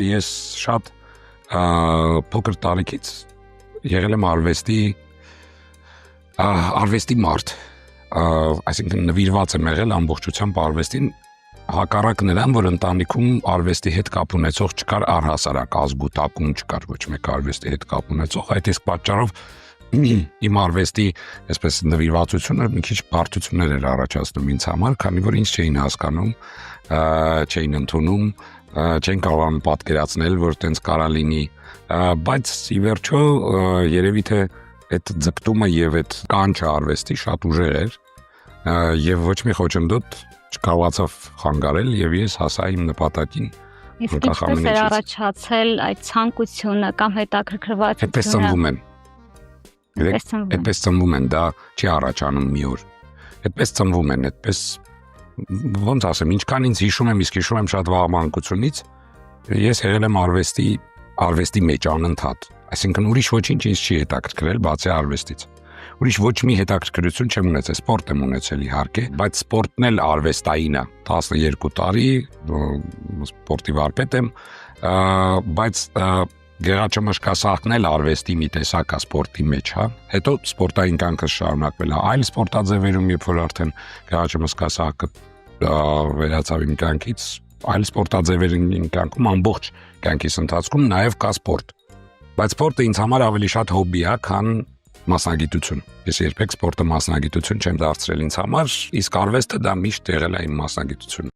Ես շատ փոքր տարիքից եղել եմ արվեստի մարդ, այսինքն նվիրված եմ եղել ամբողջությամբ արվեստին, հակառակ նրան, որ ընտանիքում արվեստի հետ կապ ունեցող չկար առհասարակ ազգուտակում չկար ոչ մեկ արվեստի հետ կապ ունեցող, այդ իսկ պատճառով իմ արվեստի այսպես նվիրվածությունը մի քիչ բարդություններ էր առաջացնում ինձ համար, քանի որ ինձ չէին հասկանում, չէին ընդունում, չեն կարողանում պատկերացնել, որ տենց կարա լինի, բայց ի վերջո երևի թե այդ ձգտումը եւ այդ կանչը արվեստի շատ ուժեղ էր եւ ոչ մի խոչընդոտ չկարողացավ խանգարել եւ ես հասա իմ նպատակին։ Իսկ ինչպես էր առաջացել այդ ցանկությունը կամ հետաքրքրվածությունը։ Այդպես ծնվում են։ Այդպես ծնվում են, դա չի առաջանում մի օր։ Այդպես ծնվում են, այդպես ոնց ասեմ, ինչքան ինձ հիշում եմ, իսկ հիշում եմ շատ վաղամանկությունից, ես եղել եմ արվեստի մեջ անընդհատ, այսինքն ուրիշ ոչինչ ինձ չի հետաքրքրել, բացի արվեստից։ Ուրիշ ոչ մի հետաքրքրություն չեմ ունեցել, սպորտ եմ ունեցել իհարկե, բայց սպորտն էլ արվեստային է, 12 տարի սպորտի վարպետ եմ, բայց գեղաճմշկասահքն էլ արվեստի մի տեսակ է սպորտի մեջ, հա։ Հետո սպորտային կյանքս շարունակվել է այլ սպորտաձևերում, երբ որ արդեն գեղաճմշկասահքը վերացավ իմ կյանքից, այլ սպորտաձևեր իմ կյանքում ամբողջ կյանքիս ընթացքում նաև կա սպորտ։ Բայց սպորտը ինձ համար ավելի շատ հոբբի է, քան մասնագիտություն։ Ես երբեք սպորտը մասնագիտություն չեմ դարձրել ինձ համար, իսկ արվեստը դա միշտ եղել է իմ մասնագիտությունը։